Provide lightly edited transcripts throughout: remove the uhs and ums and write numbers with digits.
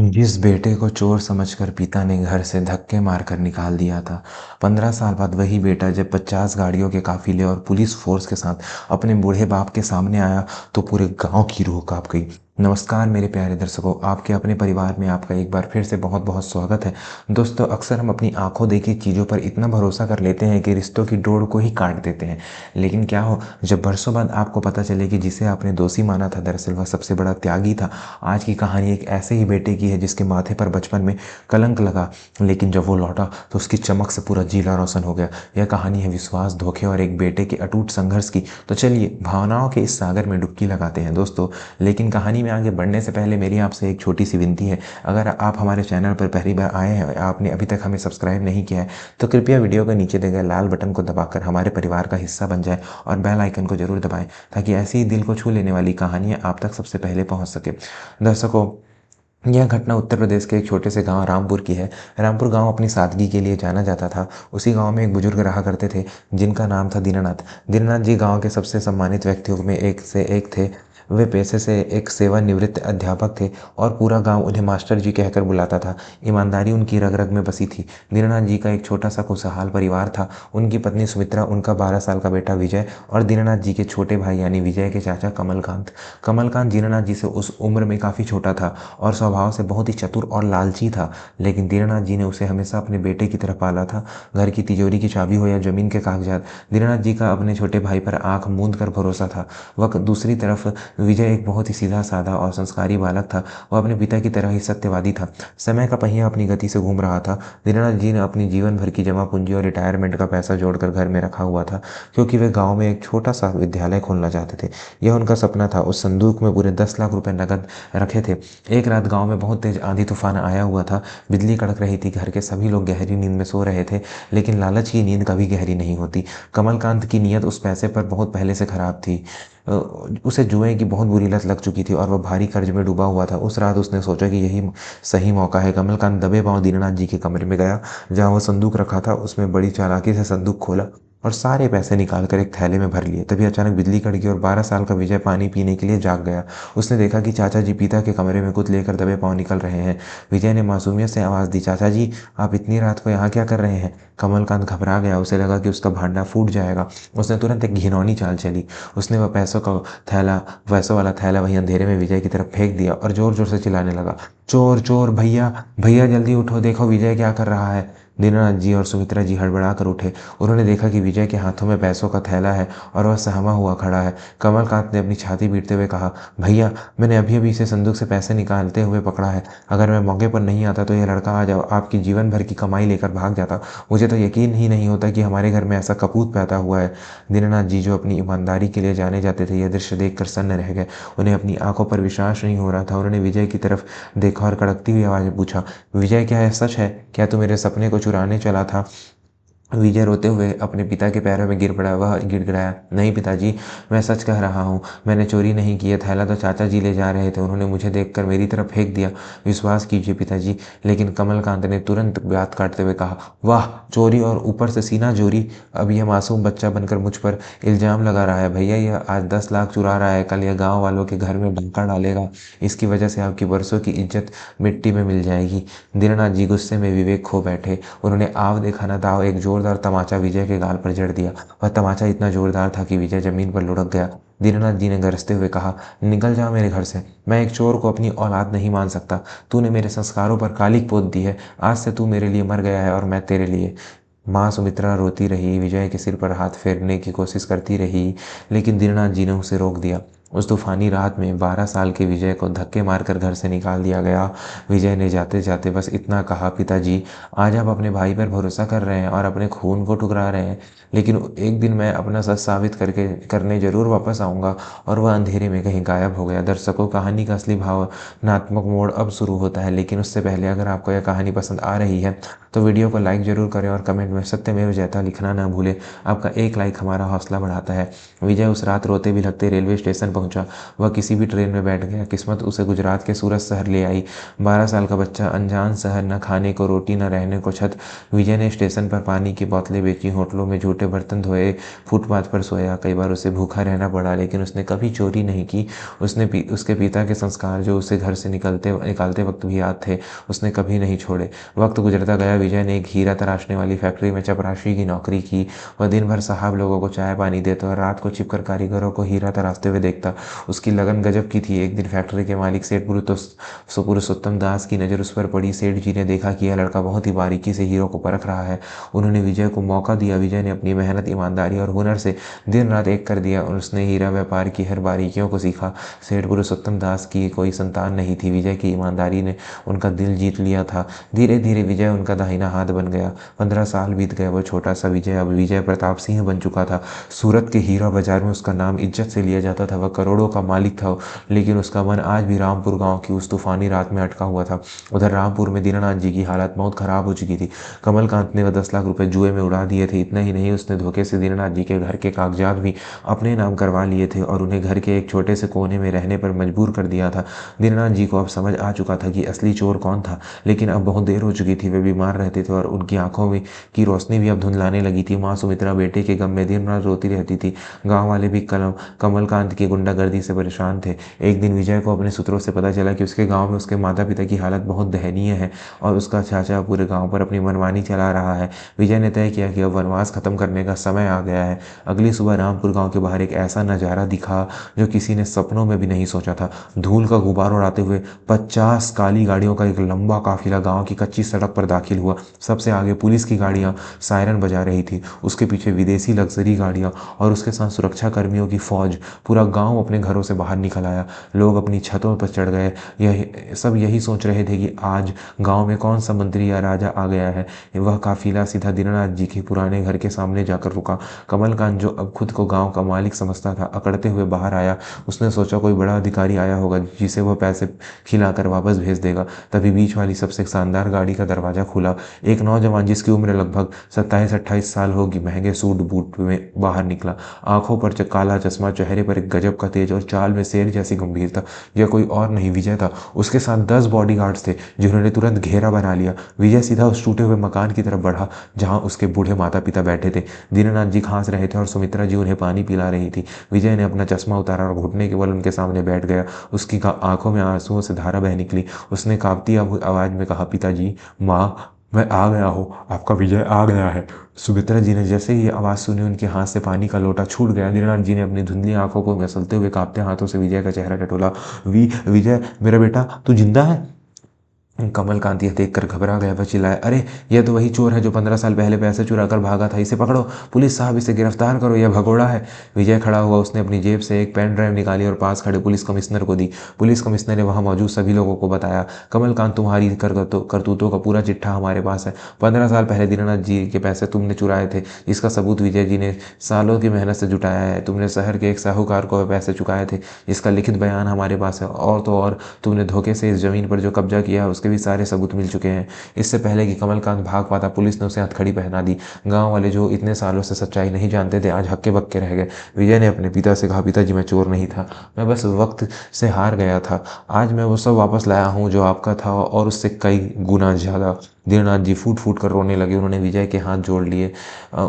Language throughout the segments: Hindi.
जिस बेटे को चोर समझकर पिता ने घर से धक्के मारकर निकाल दिया था, 15 साल बाद वही बेटा जब 50 गाड़ियों के काफिले और पुलिस फोर्स के साथ अपने बूढ़े बाप के सामने आया तो पूरे गांव की रूह कांप गई। नमस्कार मेरे प्यारे दर्शकों, आपके अपने परिवार में आपका एक बार फिर से बहुत बहुत स्वागत है। दोस्तों, अक्सर हम अपनी आंखों देखी चीज़ों पर इतना भरोसा कर लेते हैं कि रिश्तों की डोर को ही काट देते हैं। लेकिन क्या हो जब बरसों बाद आपको पता चले कि जिसे आपने दोषी माना था दरअसल वह सबसे बड़ा त्यागी था। आज की कहानी एक ऐसे ही बेटे की है जिसके माथे पर बचपन में कलंक लगा, लेकिन जब वो लौटा तो उसकी चमक से पूरा जिला रोशन हो गया। यह कहानी है विश्वास, धोखे और एक बेटे के अटूट संघर्ष की। तो चलिए भावनाओं के इस सागर में डुबकी लगाते हैं दोस्तों। लेकिन कहानी में आगे बढ़ने से पहले मेरी आपसे एक छोटी सी विनती है। अगर आप हमारे चैनल पर पहली बार आए हैं, आपने अभी तक हमें सब्सक्राइब नहीं किया है, तो कृपया वीडियो के नीचे दिए गए लाल बटन को दबाकर हमारे परिवार का हिस्सा बन जाए और बेल आइकन को जरूर दबाएं, ताकि ऐसी ही दिल को छू लेने वाली कहानियाँ आप तक सबसे पहले पहुँच सके। दर्शकों, यह घटना उत्तर प्रदेश के एक छोटे से गांव रामपुर की है। रामपुर गांव अपनी सादगी के लिए जाना जाता था। उसी गांव में एक बुजुर्ग रहा करते थे जिनका नाम था दीनानाथ। दीनानाथ जी गांव के सबसे सम्मानित व्यक्तियों में एक से एक थे। वे पेशे से एक सेवानिवृत्त अध्यापक थे और पूरा गांव उन्हें मास्टर जी कहकर बुलाता था। ईमानदारी उनकी रग रग में बसी थी। दीनानाथ जी का एक छोटा सा खुशहाल परिवार था। उनकी पत्नी सुमित्रा, उनका 12 साल का बेटा विजय और दीनानाथ जी के छोटे भाई यानी विजय के चाचा कमलकांत। कमलकांत दीनानाथ जी से उस उम्र में काफ़ी छोटा था और स्वभाव से बहुत ही चतुर और लालची था। लेकिन दीनानाथ जी ने उसे हमेशा अपने बेटे की तरह पाला था। घर की तिजोरी की चाबी हो या जमीन के कागजात, दीनानाथ जी का अपने छोटे भाई पर आंख मूंद कर भरोसा था। वह दूसरी तरफ विजय एक बहुत ही सीधा साधा और संस्कारी बालक था। वह अपने पिता की तरह ही सत्यवादी था। समय का पहिया अपनी गति से घूम रहा था। दीनानाथ जी ने अपनी जीवन भर की जमा पूंजी और रिटायरमेंट का पैसा जोड़कर घर में रखा हुआ था, क्योंकि वे गांव में एक छोटा सा विद्यालय खोलना चाहते थे। यह उनका सपना था। उस संदूक में पूरे 10 लाख रुपए नकद रखे थे। एक रात गांव में बहुत तेज आंधी तूफान आया हुआ था। बिजली कड़क रही थी। घर के सभी लोग गहरी नींद में सो रहे थे, लेकिन लालच की नींद कभी गहरी नहीं होती। कमलकांत की नीयत उस पैसे पर बहुत पहले से खराब थी। उसे जुए की बहुत बुरी लत लग चुकी थी और वह भारी कर्ज में डूबा हुआ था। उस रात उसने सोचा कि यही सही मौका है। कमलकांत दबे पांव दीनानाथ जी के कमरे में गया जहां वह संदूक रखा था। उसमें बड़ी चालाकी से संदूक खोला और सारे पैसे निकालकर एक थैले में भर लिए। तभी अचानक बिजली कड़की और 12 साल का विजय पानी पीने के लिए जाग गया। उसने देखा कि चाचा जी पिता के कमरे में कुछ लेकर दबे पांव निकल रहे हैं। विजय ने मासूमियत से आवाज दी, चाचा जी आप इतनी रात को यहाँ क्या कर रहे हैं? कमलकांत घबरा गया। उसे लगा कि उसका भांडा फूट जाएगा। उसने तुरंत एक घिनौनी चाल चली। उसने वह पैसों वाला थैला वहीं अंधेरे में विजय की तरफ फेंक दिया और जोर जोर से चिल्लाने लगा, चोर चोर, भैया भैया जल्दी उठो, देखो विजय क्या कर रहा है। दीनानाथ जी और सुमित्रा जी हड़बड़ा कर उठे। उन्होंने देखा कि विजय के हाथों में पैसों का थैला है और वह सहमा हुआ खड़ा है। कमलकांत ने अपनी छाती पीटते हुए कहा, भैया मैंने अभी अभी इसे संदूक से पैसे निकालते हुए पकड़ा है। अगर मैं मौके पर नहीं आता तो यह लड़का आज आपकी जीवन भर की कमाई लेकर भाग जाता। मुझे तो यकीन ही नहीं होता कि हमारे घर में ऐसा कपूत पैदा हुआ है। दीनानाथ जी जो अपनी ईमानदारी के लिए जाने जाते थे, यह दृश्य देखकर सन्न रह गए। उन्हें अपनी आंखों पर विश्वास नहीं हो रहा था। उन्होंने विजय की तरफ देखा और कड़कती हुई आवाज में पूछा, विजय क्या यह सच है? क्या तू मेरे सपने को चुराने चला था? विजय रोते हुए अपने पिता के पैरों में गिर पड़ा। वह गिड़गिड़ाया, नहीं पिताजी, मैं सच कह रहा हूँ, मैंने चोरी नहीं की है। थैला तो चाचा जी ले जा रहे थे, उन्होंने मुझे देखकर मेरी तरफ फेंक दिया। विश्वास कीजिए पिताजी। लेकिन कमलकांत ने तुरंत बात काटते हुए कहा, वाह, चोरी और ऊपर से सीना चोरी! अब यह मासूम बच्चा बनकर मुझ पर इल्जाम लगा रहा है। भैया यह आज 10 लाख चुरा रहा है, कल यह गाँव वालों के घर में डाका डालेगा। इसकी वजह से आपकी बरसों की इज्जत मिट्टी में मिल जाएगी। दीनानाथ जी गुस्से में विवेक खो बैठे। उन्होंने आव देखा न दाव एक जोरदार तमाचा विजय के गाल पर जड़ दिया। वह तमाचा इतना जोरदार था कि विजय जमीन पर लुढ़क गया। दीनानाथ जी ने गरजते हुए कहा, निकल जाओ मेरे घर से। मैं एक चोर को अपनी औलाद नहीं मान सकता। तूने मेरे संस्कारों पर कालिक पोत दी है। आज से तू मेरे लिए मर गया है और मैं तेरे लिए। माँ सुमित्रा रोती रही, विजय के सिर पर हाथ फेरने की कोशिश करती रही, लेकिन दीनानाथ जी ने उसे रोक दिया। उस तूफानी रात में 12 साल के विजय को धक्के मारकर घर से निकाल दिया गया। विजय ने जाते जाते बस इतना कहा, पिताजी आज आप अपने भाई पर भरोसा कर रहे हैं और अपने खून को ठुकरा रहे हैं, लेकिन एक दिन मैं अपना सच साबित करने जरूर वापस आऊँगा। और वह अंधेरे में कहीं गायब हो गया। दर्शकों, कहानी का असली भावनात्मक मोड़ अब शुरू होता है, लेकिन उससे पहले अगर आपको यह कहानी पसंद आ रही है तो वीडियो को लाइक जरूर करें और कमेंट में सत्यमेव जयता लिखना ना भूलें। आपका एक लाइक हमारा हौसला बढ़ाता है। विजय उस रात रोते बिलखते रेलवे स्टेशन पहुंचा। वह किसी भी ट्रेन में बैठ गया। किस्मत उसे गुजरात के सूरत शहर ले आई। 12 साल का बच्चा, अनजान शहर, न खाने को रोटी न रहने को छत। विजय ने स्टेशन पर पानी की बोतलें बेची, होटलों में झूठे बर्तन धोए, फुटपाथ पर सोया। कई बार उसे भूखा रहना पड़ा, लेकिन उसने कभी चोरी नहीं की। उसके पिता के संस्कार जो उसे घर से निकालते वक्त भी याद थे, उसने कभी नहीं छोड़े। वक्त गुजरता गया। विजय ने एक हीरा तराशने वाली फैक्ट्री में चपरासी की नौकरी की। वह दिन भर साहब लोगों को चाय पानी देता और रात को छिपकर कारीगरों को हीरा तराशते हुए देखता। उसकी लगन गजब की थी। एक दिन फैक्ट्री के मालिक सेठ पुरुषोत्तम दास की नज़र उस पर पड़ी। सेठ जी ने देखा कि यह लड़का बहुत ही बारीकी से हीरो को परख रहा है। उन्होंने विजय को मौका दिया। विजय ने अपनी मेहनत, ईमानदारी और हुनर से दिन रात एक कर दिया और उसने हीरा व्यापार की हर बारीकियों को सीखा। सेठ पुरुषोत्तम दास की कोई संतान नहीं थी। विजय की ईमानदारी ने उनका दिल जीत लिया था। धीरे धीरे विजय उनका दाहिना हाथ बन गया। 15 साल बीत गए। वो छोटा सा विजय अब विजय प्रताप सिंह बन चुका था। सूरत के हीरा बाजार में उसका नाम इज्जत से लिया जाता था। वह करोड़ों का मालिक था, लेकिन उसका मन आज भी रामपुर गांव की उस तूफानी रात में अटका हुआ था। उधर रामपुर में दीनानाथ जी की हालत बहुत खराब हो चुकी थी। कमलकांत ने वह 10 लाख रुपए जुए में उड़ा दिए थे। इतना ही नहीं, उसने धोखे से दीनानाथ जी के घर के कागजात भी अपने नाम करवा लिए थे और उन्हें घर के एक छोटे से कोने में रहने पर मजबूर कर दिया था। दीनानाथ जी को अब समझ आ चुका था कि असली चोर कौन था, लेकिन अब बहुत देर हो चुकी थी। वे बीमार रहते थे और उनकी आंखों में की रोशनी भी अब धुंधलाने लगी थी। माँ सुमित्रा बेटे के गम में दिन रात रोती रहती थी। गाँव वाले भी कमलकांत की गुंडागर्दी से परेशान थे। एक दिन विजय को अपने सूत्रों से पता चला कि उसके गांव में उसके माता पिता की हालत बहुत दयनीय है और उसका चाचा पूरे गांव पर अपनी मनमानी चला रहा है। विजय ने तय किया कि अब वनवास खत्म करने का समय आ गया है। अगली सुबह रामपुर गांव के बाहर एक ऐसा नज़ारा दिखा जो किसी ने सपनों में भी नहीं सोचा था। धूल का गुबार उड़ाते हुए 50 काली गाड़ियों का एक लंबा काफिला गांव की कच्ची सड़क पर दाखिल हुआ। सबसे आगे पुलिस की गाड़ियां सायरन बजा रही थी, उसके पीछे विदेशी लग्जरी गाड़ियां और उसके साथ सुरक्षा कर्मियों की फौज। पूरा गांव अपने घरों से बाहर निकल आया। लोग अपनी छतों पर चढ़ गए। यही सोच रहे थे कि आज गांव में कौन सा मंत्री या राजा आ गया है। वह काफिला सीधा दीनानाथ जी के पुराने घर के सामने जाकर रुका। कमलकांत, जो अब खुद को गांव का मालिक समझता था, अकड़ते हुए बाहर आया। उसने सोचा कोई बड़ा अधिकारी आया होगा जिसे वह पैसे खिलाकर वापस भेज देगा। तभी बीच वाली सबसे शानदार गाड़ी का दरवाजा खुला। एक नौजवान जिसकी उम्र लगभग 27-28 साल होगी, महंगे सूट बूट में बाहर निकला। आंखों पर काला चश्मा, चेहरे पर एक गजब का तेज और चाल में शेर जैसी गंभीरता। यह कोई और नहीं, विजय था। उसके साथ 10 बॉडीगार्ड्स थे जिन्होंने तुरंत घेरा बना लिया। विजय सीधा उस टूटे हुए मकान की तरफ बढ़ा जहां उसके बूढ़े माता पिता बैठे थे। दीनानाथ जी खांस रहे थे और सुमित्रा जी उन्हें पानी पिला रही थी। विजय ने अपना चश्मा उतारा और घुटने के बल उनके सामने बैठ गया। उसकी आंखों में आंसुओं से धारा बह निकली। उसने कांपती आवाज में कहा, पिताजी, माँ, मैं आ गया हूँ, आपका विजय आ गया है। सुमित्रा जी ने जैसे ही आवाज़ सुनी, उनके हाथ से पानी का लोटा छूट गया। दीनानाथ जी ने अपनी धुंधली आंखों को मसलते हुए कांपते हाथों से विजय का चेहरा टटोला। विजय, मेरा बेटा, तू जिंदा है? कमलकांत यह देखकर घबरा गया। वह चिल्लाया, अरे यह तो वही चोर है जो 15 साल पहले पैसे चुरा कर भागा था। इसे पकड़ो, पुलिस साहब, इसे गिरफ्तार करो, यह भगोड़ा है। विजय खड़ा हुआ। उसने अपनी जेब से एक पेन ड्राइव निकाली और पास खड़े पुलिस कमिश्नर को दी। पुलिस कमिश्नर ने वहां मौजूद सभी लोगों को बताया, कमलकांत, तुम्हारी करतूतों का पूरा चिट्ठा हमारे पास है। 15 साल पहले दीनानाथ जी के पैसे तुमने चुराए थे। इसका सबूत विजय जी ने सालों की मेहनत से जुटाया है। तुमने शहर के एक साहूकार को पैसे चुकाए थे, इसका लिखित बयान हमारे पास है। और तो और, तुमने धोखे से इस जमीन पर जो कब्जा किया है उसके भी सारे सबूत मिल चुके हैं। इससे पहले कि कमलकांत भाग पाता, पुलिस ने उसे हथकड़ी पहना दी। गांव वाले जो इतने सालों से सच्चाई नहीं जानते थे, आज हक्के बक्के रह गए। विजय ने अपने पिता से कहा, पिताजी, मैं चोर नहीं था, मैं बस वक्त से हार गया था। आज मैं वो सब वापस लाया हूँ जो आपका था, और उससे कई गुना ज़्यादा। दीनानाथ जी फूट फूट कर रोने लगे। उन्होंने विजय के हाथ जोड़ लिए।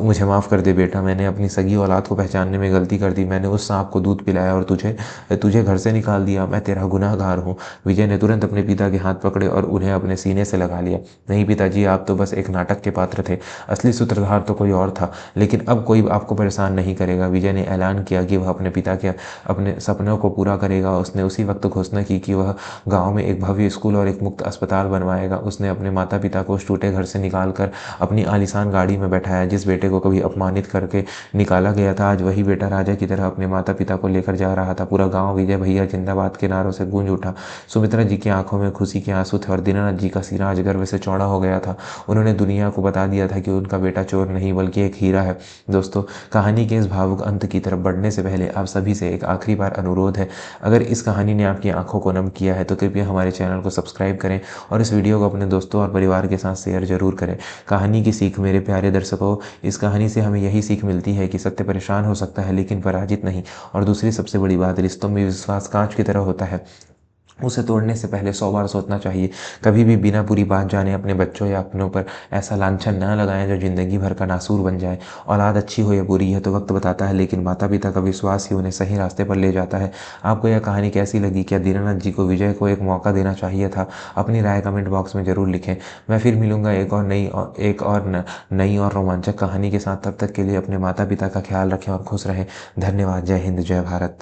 मुझे माफ़ कर दे बेटा, मैंने अपनी सगी औलाद को पहचानने में गलती कर दी। मैंने उस सांप को दूध पिलाया और तुझे घर से निकाल दिया। मैं तेरा गुनहगार हूँ। विजय ने तुरंत अपने पिता के हाथ पकड़े और उन्हें अपने सीने से लगा लिया। नहीं पिताजी, आप तो बस एक नाटक के पात्र थे, असली सूत्रधार तो कोई और था। लेकिन अब कोई आपको परेशान नहीं करेगा। विजय ने ऐलान किया कि वह अपने पिता के अपने सपनों को पूरा करेगा। उसने उसी वक्त घोषणा की कि वह गाँव में एक भव्य स्कूल और एक मुफ्त अस्पताल बनवाएगा। उसने अपने माता पिता को उस टूटे घर से निकालकर अपनी आलीशान गाड़ी में बैठाया। जिस बेटे को कभी अपमानित करके निकाला गया था, आज वही बेटा राजा की तरह अपने माता पिता को लेकर जा रहा था। पूरा गांव विजय भैया जिंदाबाद के नारों से गूंज उठा। सुमित्रा जी की आंखों में खुशी के आंसू थे और दीनानाथ जी का सीना आज गर्व से चौड़ा हो गया था। उन्होंने दुनिया को बता दिया था कि उनका बेटा चोर नहीं बल्कि एक हीरा है। दोस्तों, कहानी के इस भावुक अंत की तरफ बढ़ने से पहले आप सभी से एक आखिरी बार अनुरोध है, अगर इस कहानी ने आपकी आंखों को नम किया है तो कृपया हमारे चैनल को सब्सक्राइब करें और इस वीडियो को अपने दोस्तों और परिवार के साथ शेयर जरूर करें। कहानी की सीख मेरे प्यारे दर्शकों, इस कहानी से हमें यही सीख मिलती है कि सत्य परेशान हो सकता है लेकिन पराजित नहीं। और दूसरी सबसे बड़ी बात, रिश्तों में विश्वास कांच की तरह होता है, उसे तोड़ने से पहले 100 बार सोचना चाहिए। कभी भी बिना पूरी बात जाने अपने बच्चों या अपनों पर ऐसा लांछन न लगाएं जो जिंदगी भर का नासूर बन जाए। औलाद अच्छी हो या बुरी है तो वक्त बताता है, लेकिन माता पिता का विश्वास ही उन्हें सही रास्ते पर ले जाता है। आपको यह कहानी कैसी लगी? क्या दीनानाथ जी को विजय को एक मौका देना चाहिए था? अपनी राय कमेंट बॉक्स में जरूर लिखें। मैं फिर मिलूंगा नई और रोमांचक कहानी के साथ। तब तक के लिए अपने माता पिता का ख्याल रखें और खुश रहें। धन्यवाद। जय हिंद, जय भारत।